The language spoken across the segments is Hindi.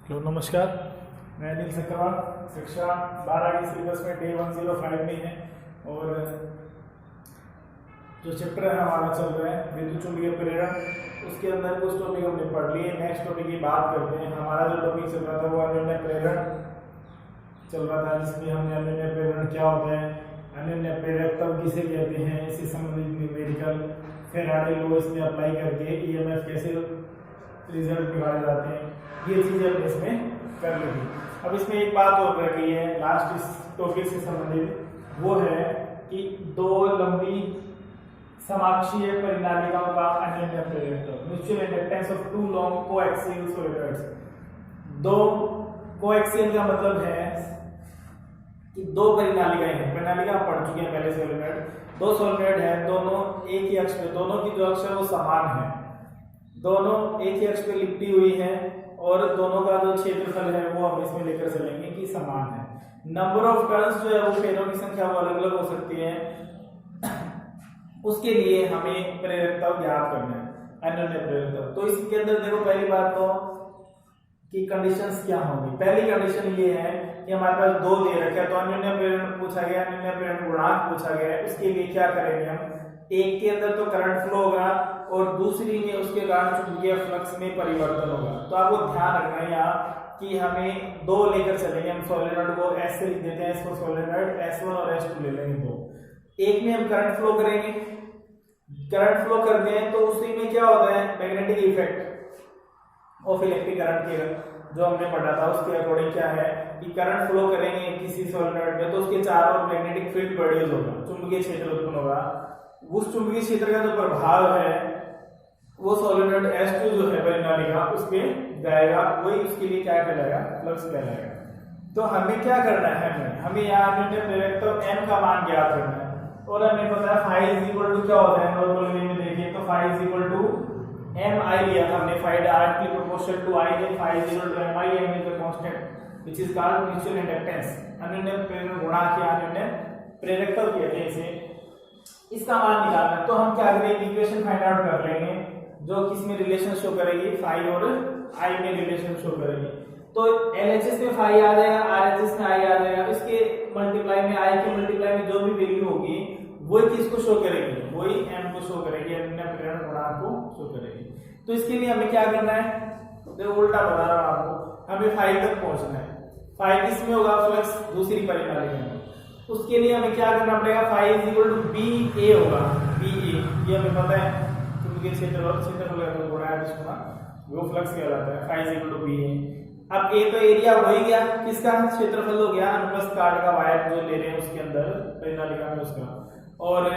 हेलो नमस्कार, मैं अनिल सक्सेना कक्षा 12 की सिलेबस में डे 105 में है और जो चैप्टर है हमारा चल रहा है विद्युत चुंबकीय प्रेरण, उसके अंदर कुछ टॉपिक हमने पढ़ लिए। नेक्स्ट टॉपिक की बात करते हैं। हमारा जो टॉपिक चल रहा था वो अन्योन्य प्रेरण चल रहा था, जिसमें हमने अन्योन्य प्रेरण क्या होता है, अन्योन्य प्रेरक तब किसे कहते हैं, इससे संबंधित न्यूमेरिकल फैराडे लॉ इसमें अप्लाई करके ईएमएफ कैसे रिजल्ट निकाले जाते हैं, ये चीज़ हमने इसमें कर ली थी। अब इसमें एक बात और रह गई है लास्ट इस टॉपिक से संबंधित, वो है कि दो लंबी समाक्षीय परिनालिकाओं का अन्योन्य प्रेरकत्व, mutual inductance of two long coaxial solenoids. दो कोएक्सियल का मतलब है कि दो परिनालिकाएं हैं, परिनालिका आप पढ़ चुके हैं पहले। सॉलिडॉइड, दो सॉलिडॉइड है, दोनों एक ही अक्ष पे, दोनों की जो अक्ष है वो समान है, दोनों एक ही अक्ष पे लिपटी हुई है और दोनों का जो क्षेत्रफल है वो हम इसमें लेकर चलेंगे कि समान है। नंबर ऑफ टर्न्स जो है वो फेरों की संख्या वो अलग अलग हो सकती है, उसके लिए हमें प्रेरकत्व ज्ञात करना है, अन्योन्य प्रेरकत्व। तो इसके अंदर देखो, पहली बात तो कि कंडीशंस क्या होंगी। पहली कंडीशन ये है कि हमारे पास दो दे रखे हैं, तो अन्योन्य प्रेरण पूछा गया, अन्योन्य प्रेरण गुणांक पूछा गया है। उसके लिए क्या करेंगे हम, एक के अंदर तो करंट फ्लो होगा और दूसरी में उसके कारण चुंबकीय फ्लक्स में परिवर्तन होगा। तो आपको ध्यान रखना है यहाँ कि हमें दो लेकर चलेंगे। हम सोलेनॉइड को एस से लिख देते हैं, इसको सोलेनॉइड S1 और S2 ले लेंगे। दो, एक में हम करंट फ्लो करेंगे, करंट फ्लो करते हैं तो उसी में क्या होता है, magnetic effect of electric current के जो हमने पढ़ा था उसके अकॉर्डिंग क्या है कि करंट फ्लो करेंगे किसी सोलेनॉइड में तो उसके चारों ओर मैग्नेटिक फील्ड प्रोड्यूस होगा, चुंबकीय क्षेत्र उत्पन्न होगा। उस चुंबकीय क्षेत्र का जो प्रभाव है वो सोलेनॉइड S2 जो है परिनालिका उस पे जाएगा, वही उसके लिए क्या कहलाएगा, फ्लक्स कहलाएगा। तो हमें क्या करना है, हमें यहाँ अन्योन्य प्रेरकत्व M का मान ज्ञात करना है और हमें पता है फाई इज इक्वल टू क्या होता है, नॉर्मल वे में देखिए तो phi is equal to MI लिया था हमने, phi directly proportional to I, then phi is equal to MI, M is the constant which is called mutual inductance. अन्योन्य प्रेरण गुणांक या अन्योन्य प्रेरकत्व कहते हैं इसे। इसका मान निकालना है तो हम क्या करेंगे, इक्वेशन फाइंड आउट कर लेंगे जो किसमें रिलेशन शो करेगी, फाई और I में रिलेशन शो करेगी। तो LHS में फाई आ जाएगा, RHS में I आ जाएगा, इसके मल्टीप्लाई में I के मल्टीप्लाई में जो भी वैल्यू होगी वही किसको शो करेगी, वही M को शो करेगी, अन्योन्य प्रेरण गुणांक को शो करेगी। तो इसके लिए हमें क्या करना है, देखो उल्टा बता रहा हूं आपको, हमें फाई तक पहुंचना है। फाई किसमें होगा, फ्लक्स दूसरी परिनालिका में। उसके लिए हमें क्या करना पड़ेगा, phi is equal to BA होगा, BA ये हमें पता है, चुंबकीय क्षेत्र और क्षेत्रफल का गुणा है जिसका वो फ्लक्स कहलाता है, phi is equal to BA। अब A तो एरिया हो ही गया, किसका क्षेत्रफल हो गया, अनुप्रस्थ काट का वायर जो ले रहे हैं उसके अंदर परिनालिका में उसका, और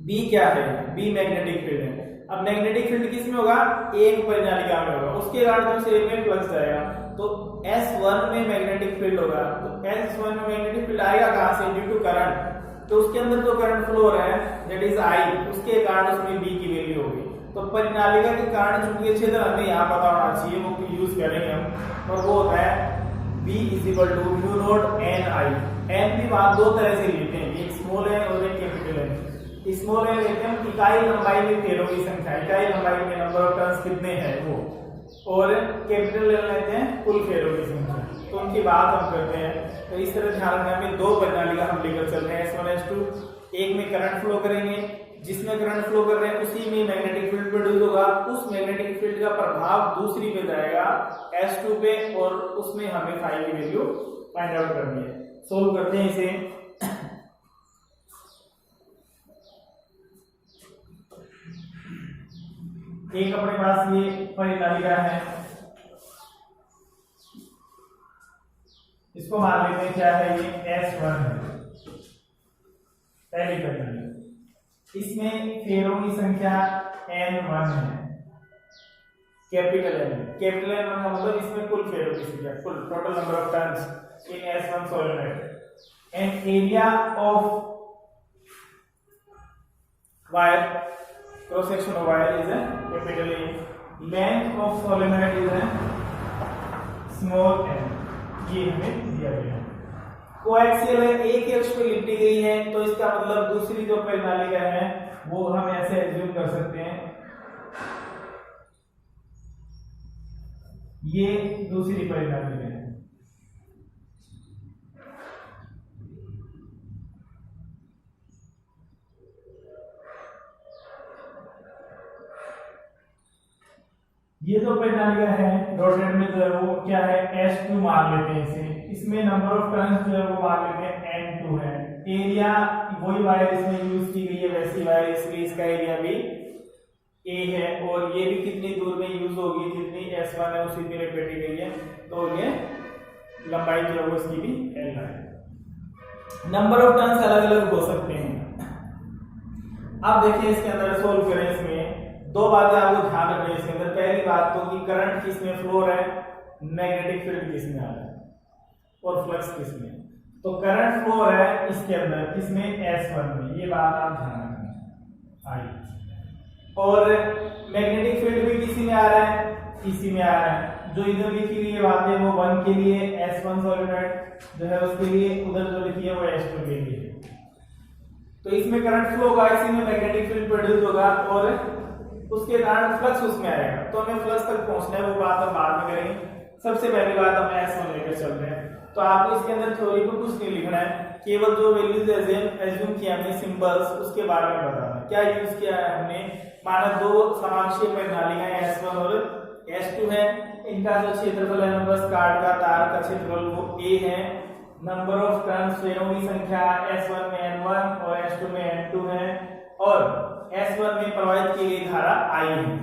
B क्या है, B मैग्नेटिक फील्ड है। अब मैग्नेटिक फील्ड किसमें होगा, एक परिनालिका में होगा, उसके कारण दूसरे में फ्लक्स जाएगा, तो S1 में मैग्नेटिक फील्ड होगा। तो S1 में मैग्नेटिक फील्ड आएगा कहां से, ड्यू टू करंट, तो उसके अंदर जो करंट फ्लो हो रहा है दैट इज I, उसके कारण उसमें B की वैल्यू होगी। तो परिनालिका के कारण चुंबकीय क्षेत्र हमें यहाँ पता होना चाहिए, वो यूज करेंगे हम, और वो होता है B is equal to mu naught NI। N भी वहां दो तरह से लेते हैं, एक स्मॉल है और एक कैपिटल है। स्मॉल है लेते हैं इकाई लंबाई में फेरों की संख्या, इकाई लंबाई में नंबर ऑफ टर्न्स कितने हैं वो, और कैपिटल ले लेते हैं कुल फेरों की संख्या। तो उनकी बात हम करते हैं। तो इस तरह ध्यान रखना, हमें दो परिनालिका हम लेकर चल रहे हैं S1 S2। एक में करंट फ्लो करेंगे, जिसमें करंट फ्लो कर रहे हैं उसी में मैग्नेटिक फील्ड प्रोड्यूस होगा, उस मैग्नेटिक फील्ड का प्रभाव दूसरी पे जाएगा S2 पे, और उसमें हमें फाई की वैल्यू फाइंड आउट करनी है। सोल्व करते हैं इसे। एक अपने पास ये परिनालिका है, इसको मान लेते हैं क्या है, ये S1 है, पहली परिनालिका। इसमें फेरों की संख्या N1 है, कैपिटल N। कैपिटल N का मतलब इसमें कुल फेरों की संख्या, कुल total number of turns in S1 solenoid. And area of wire, cross section of wire is capital A, length of solenoid is small n, ये हमें दिया गया है। कोएक्सियल है, एक ही अक्ष पे लिपटी गई है, तो इसका मतलब दूसरी जो परिनालिका है वो हम ऐसे एज्यूम कर सकते हैं, ये दूसरी परिणामी है। ये जो परिणालिका है डॉटेड में जो है वो क्या है S2 मान लेते हैं इसे। इसमें नंबर ऑफ टर्न्स जो है वो मान लेते हैं N2 है। एरिया वही वायर इसमें यूज की गई है वैसी वायर, इसलिए इसका एरिया भी A है और ये भी कितनी दूर में यूज होगी जितनी S1 है उसी पे रिपीट गई है, तो ये लंबाई जो है वो इसकी भी L है। नंबर ऑफ टर्न्स अलग अलग हो सकते हैं। अब देखिए इसके अंदर सोल्व करें, इसमें दो बातें आपको ध्यान रखनी है इसके अंदर। पहली बात तो कि करंट किसमें फ्लो है, मैग्नेटिक फील्ड किसमें आ रहा है और फ्लक्स किसमें। तो करंट फ्लो है इसके अंदर किसमें S1 में, ये बात आप ध्यान रखना आई। और मैग्नेटिक फील्ड भी किसी में आ रहा है, इसी में आ रहा है। जो इधर लिखी हुई है बातें वो 1 के लिए S1 सॉलिनॉइड जो है उसके लिए, उधर जो लिखी है वो S2 के लिए। तो इसमें करंट फ्लो होगा, इसी में मैग्नेटिक फील्ड प्रोड्यूस होगा और उसके कारण फ्लक्स उसमें आएगा। तो हमें फ्लक्स तक पहुंचना है, वो बात हम बाद में करेंगे। सबसे पहली बात हम S1 लेकर चल रहे हैं। तो आपको इसके अंदर थ्योरी को कुछ नहीं लिखना है, केवल जो वैल्यूज एज्यूम किया हमने सिंबल्स उसके बारे में बताना है। क्या यूज किया है हमने, माना दो समाक्षीय परिणालिकाएं S1 और S2 है, इनका जो क्षेत्रफल है बस कार्ड का तार का क्षेत्रफल वो A है। नंबर ऑफ टर्न्स फेरों की संख्या S1 में N1 और S2 में N2 है और S1 में प्रवाहित की गई धारा I है।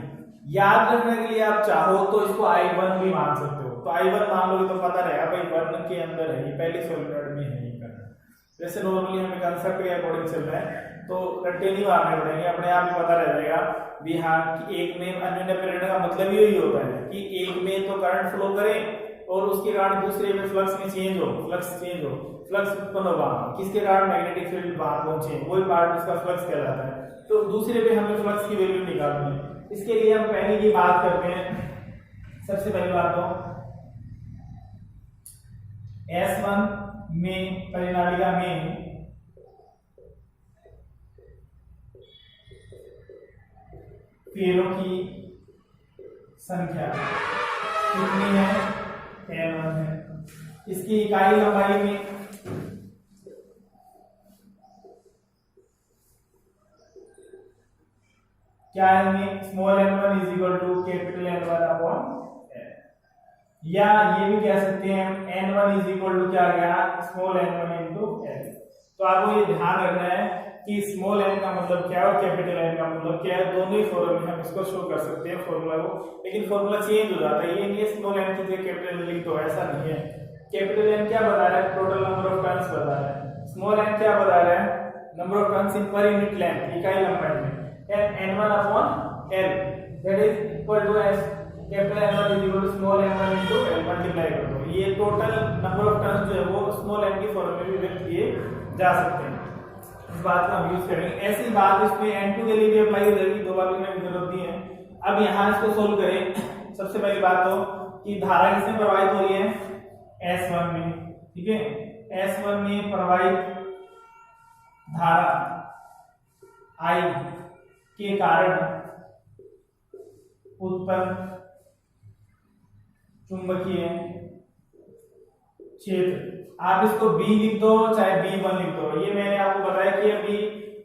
याद रखने के लिए आप चाहो तो इसको I1 भी मान सकते हो। तो I1 मान लोगे तो पता रहेगा भाई 1 के अंदर है, ये पहले सॉलिनॉइड में है ये करंट। वैसे नॉर्मली हमें कंसेप्ट के अकॉर्डिंग चल रहा है तो रट्टे नहीं मारने पड़ेंगे, अपने आप ही पता रह जाएगा भी हाँ कि एक में अन्य प्रेरणा का मतलब यही होता है कि एक में तो करंट फ्लो करे और उसके कारण दूसरे में फ्लक्स में चेंज हो, फ्लक्स उत्पन्न होगा, किसके कारण मैग्नेटिक फील्ड वहां पहुंचे, वही पार्ट उसका फ्लक्स कहलाता है। तो दूसरे पे हमें फ्लक्स की वैल्यू निकालनी है। इसके लिए हम पहले की बात करते हैं। सबसे पहली बात तो S1 में परिणालिका में फेरों की संख्या कितनी है, N1 है। इसकी इकाई लंबाई में क्या है, small n1 is equal to capital N1 upon N, या ये भी कह सकते हैं n1 इज इक्वल टू क्या गया, स्मॉल n1 इनटू N। तो आपको ये ध्यान रखना है कि स्मॉल n का मतलब क्या है और कैपिटल N का मतलब क्या है। दोनों ही फॉर्म में हम इसको शो कर सकते हैं फॉर्मूला को, लेकिन फॉर्मूला चेंज हो जाता है। ये नहीं स्मॉल n की जगह कैपिटल लिख दो, ऐसा नहीं है। कैपिटल N क्या बता रहा है, टोटल नंबर ऑफ टर्न्स बता रहा है। स्मॉल n क्या बता रहा है, number of turns in per unit length, इकाई लंबाई में। N1 upon L that is equal to S capital N1 is equal to small n1 into L multiply कर दो। ये टोटल नंबर ऑफ टर्न्स जो है वो स्मॉल n की फॉर्म में भी व्यक्त किए जा सकते हैं। इस बात का हम यूज करेंगे। ऐसी बात इसमें N2 के लिए भी अप्लाई हो जाएगी, दो बार लिखने की जरूरत नहीं है। अब यहाँ इसको सोल्व करें। सबसे पहली बात तो कि धारा किसमें प्रवाहित हो रही है, S1 में, ठीक है। S1 में प्रवाहित धारा I के कारण उत्पन्न चुंबकीय क्षेत्र, आप इसको B लिख दो चाहे B1 लिख दो। ये मैंने आपको बताया कि अभी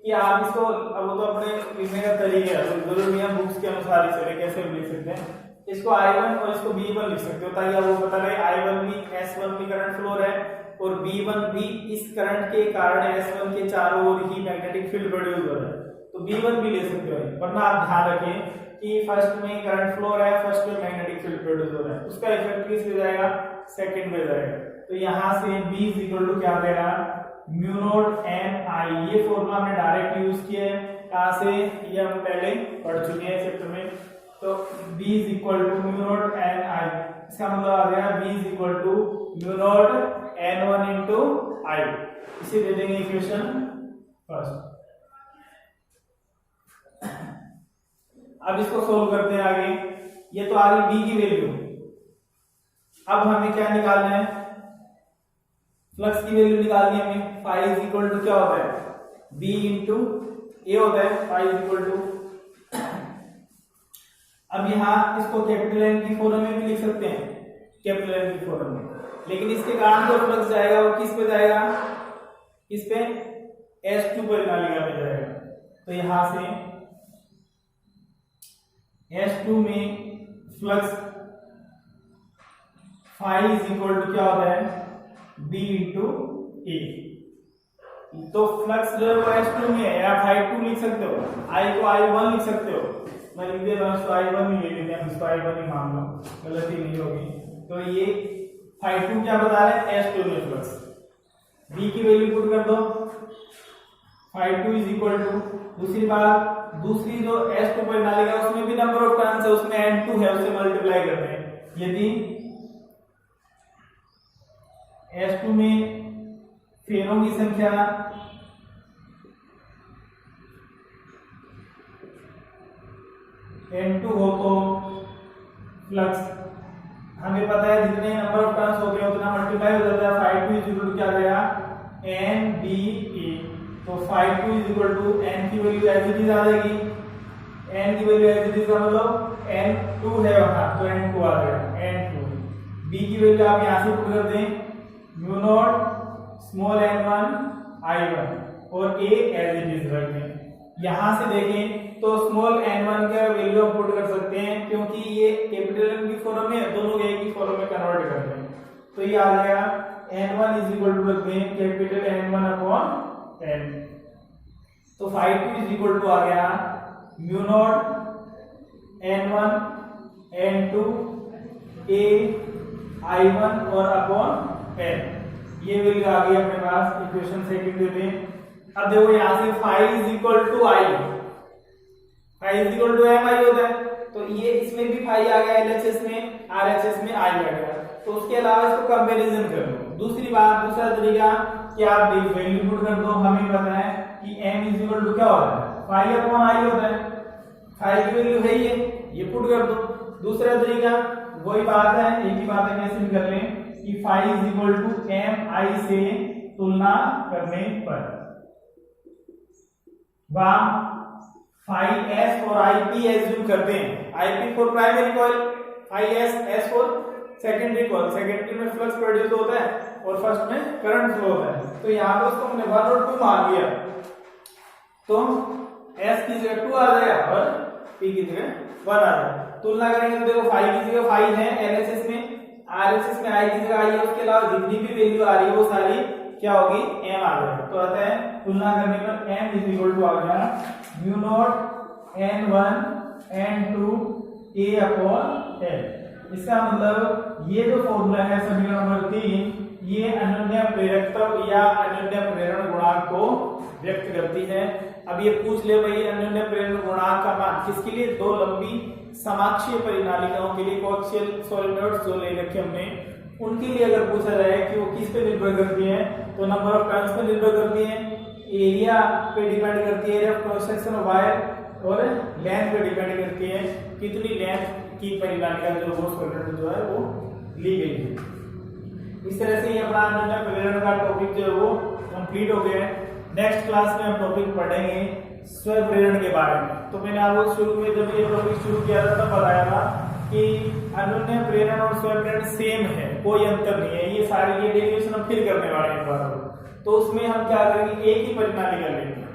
कि आप इसको अब तो अपने लिखने का तरीका है, जरूर नहीं बुक्स के अनुसार ही चले, कैसे भी लिख सकते हैं। इसको I1 और इसको B1 लिख सकते हो ताकि आपको पता रहे I1 भी S1 में करंट फ्लो है और B1 भी इस करंट के कारण S1 के चारों ओर ही मैग्नेटिक फील्ड प्रोड्यूस हो रहा है। तो B1 भी ले सकते हो, वरना आप ध्यान रखें कि फर्स्ट में करंट फ्लो है, फर्स्ट में मैग्नेटिक फील्ड प्रोड्यूस हो रहा है, उसका इफेक्ट किस पे जाएगा, सेकंड पे जाएगा। तो यहां से B इज इक्वल टू क्या देगा, म्यू नॉट एन आई। ये फॉर्मूला हमने डायरेक्ट यूज किया है, कहां से, ये हम पहले पढ़ चुके हैं चैप्टर में। तो B is equal to mu naught n I, इसका मतलब आ गया B is equal to mu naught N1 into I। इसे दे देंगे इक्वेशन फर्स्ट। अब इसको सोल्व करते हैं आगे। ये तो आ गई B की वैल्यू। अब हमें क्या निकालना है, फ्लक्स की वैल्यू निकालनी है हमें। फाई इज इक्वल टू क्या होता है, B इंटू ए होता है। फाई इज इक्वल टू अब यहाँ इसको कैपिटल एन की फॉर्म में भी लिख सकते हैं, कैपिटल एन की फॉर्म में, लेकिन इसके कारण जो फ्लक्स जाएगा वो किस पे जाएगा, इस पे H2 परिनालिका में जाएगा। तो यहां से H2 में flux phi is equal to क्या होता है, B इंटू ए। तो फ्लक्स जो है वो H2 में है, आप I2 लिख सकते हो, I को I1 लिख सकते हो, मैं लिख देता हूँ I1 ही ले लेते हैं, इसको I1 ही मान लो, गलती नहीं होगी। तो ये I2 क्या बता रहे हैं, H2 में फ्लक्स, B की वैल्यू पुट कर दो, I2 इज इक्वल टू, दूसरी बात, दूसरी जो H2 परिनालिका है उसमें भी नंबर ऑफ टर्न्स है, उसमें N2 है, उससे मल्टीप्लाई करते हैं। यदि H2 में फेरों की संख्या N2 हो तो फ्लक्स, हमें पता है जितने नंबर ऑफ टर्न्स होते हैं उतना मल्टीप्लाई हो जाता है। Phi two is equal to क्या रहेगा, एन बी ए। तो phi two is equal to N की वैल्यू एज इट इज आ जाएगी, एन की वैल्यू एज इट इज का मतलब N2 है वहां, तो N2 आ जाएगा, N2। बी की वैल्यू आप यहां से पुट कर दें, mu naught small n1 I1 और a एज इट इज रख दें। यहां से देखें तो स्मॉल n1 का वैल्यू हम पुट कर सकते हैं, क्योंकि ये कैपिटल N की फॉर्म में, दोनों एक ही फॉर्म में कन्वर्ट कर दें। तो ये आ जाएगा n1 इज इक्वल टू रख दें कैपिटल N1 अपॉन n। तो phi two is equal to आ गया mu naught n1 n2 a I1 और अपॉन n। ये वैल्यू आ गई अपने पास इक्वेशन सेकंड में। अब देखो यहां से phi is equal to I, phi is equal to M I होता है, तो ये इसमें भी फाई आ गया, एलएचएस में, आरएचएस में आई आ गया। तो उसके अलावा इसको कंपैरिजन कर लो। दूसरी बात, दूसरा तरीका कि आप वैल्यू पुट कर दो, हमें पता है कि m इज इक्वल टू क्या होता है, फाई अपॉन आई होता है, फाई की वैल्यू है ये पुट कर दो। दूसरा तरीका वही बात है, एक ही बात है, कैसे भी कर लें कि phi is equal to M I से तुलना करने पर, वहां फाई एस और आई पी एज्यूम करते हैं, I P for primary coil, phi S for secondary coil. Secondary में फ्लक्स प्रोड्यूस होता है और फर्स्ट में करंट फ्लो होता है। तो यहां पर उसको हमने 1 और 2 मान लिया, तो एस की जगह 2 आ जाएगा और पी की जगह 1 आ जाएगा। तुलना करेंगे तो देखो फाई की जगह फाई है एलएचएस में, आरएचएस में आई की जगह आई है, उसके अलावा जितनी भी वैल्यू आ रही है वो सारी क्या होगी, एम आ जाएगी। तो आता है तुलना करने पर एम इज इक्वल टू आ गया mu naught n1 n2 a upon l। इसका मतलब ये जो फॉर्मूला है समीकरण नंबर 3, ये अनन्य प्रेरकत्व या अनन्य प्रेरण गुणांक को व्यक्त करती है। अब ये पूछ ले भाई अनन्य प्रेरण गुणांक का मान किसके लिए, दो लंबी समाक्षीय परिनालिकाओं के लिए, कोएक्सियल सोलेनॉइड्स जो ले रखे हमने, उनके लिए अगर पूछा जाए कि वो किस पे निर्भर करती है, तो नंबर ऑफ टर्न्स पे निर्भर करती है, एरिया पे डिपेंड करती है, area of cross section of wire, और लेंथ पे डिपेंड करती है, कितनी लेंथ की परिनालिका जो है वो ली गई है। इस तरह से ये अपना अनन्य प्रेरण का टॉपिक जो है वो कंप्लीट हो गया है। नेक्स्ट क्लास में हम टॉपिक पढ़ेंगे स्वप्रेरण के बारे में। तो मैंने आपको शुरू में जब ये टॉपिक शुरू किया था तब बताया था कि अनन्य प्रेरण और स्वप्रेरण सेम है, कोई अंतर नहीं है। ये सारी ये डेरिवेशन हम फिर करने वाले हैं एक बार, तो उसमें हम क्या करेंगे, एक ही परिनालिका लेंगे,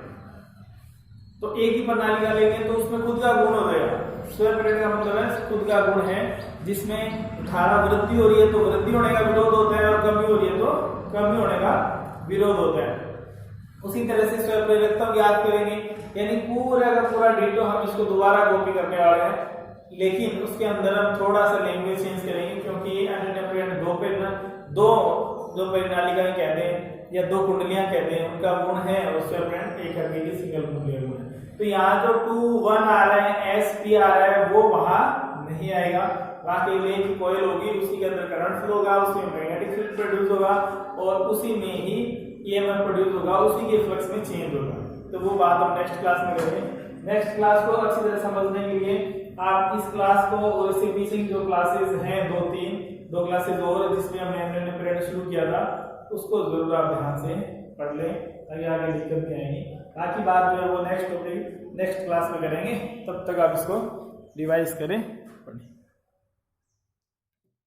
तो एक ही प्रणालिका लेंगे तो उसमें खुद का गुण हो जाएगा। स्वप्रेरण का मतलब है खुद का गुण है, जिसमें धारा वृद्धि हो रही है तो वृद्धि होने का विरोध होता है, और कमी हो रही है तो कमी होने का विरोध होता है। उसी तरह से स्वप्रेरकत्व याद करेंगे, यानी पूरा का पूरा डिटेल हम इसको दोबारा कॉपी करने वाले हैं, लेकिन उसके अंदर हम थोड़ा सा लैंग्वेज चेंज करेंगे, क्योंकि अनन्य प्रेरण दो जो परिनालिकाएं कहते हैं या दो कुंडलियां कहते हैं, उनका गुण है, और स्वप्रेरण एक अकेली सिंगल कुंडली गुण है। तो यहाँ जो 2 1 आ रहा है, एस पी आ रहा है, वो वहां नहीं आएगा, वहां केवल एक ही कॉइल होगी, उसी के अंदर करंट फ्लो होगा, उसमें मैग्नेटिक फील्ड प्रोड्यूस होगा, और उसी में ही ईएमएफ प्रोड्यूस होगा, उसी के फ्लक्स में चेंज होगा। तो वो बात हम नेक्स्ट क्लास में करेंगे। नेक्स्ट क्लास को अच्छी तरह समझने के लिए आप इस क्लास को और इससे पीछे की जो क्लासेस हैं 2 क्लासेस और जिसमें हमने अनन्य प्रेरण शुरू किया था, उसको जरूर आप ध्यान से पढ़ लें, ताकि आगे दिक्कत नहीं आएगी। बाकी बात जो है वो नेक्स्ट क्लास में करेंगे, तब तक आप इसको रिवाइज करें।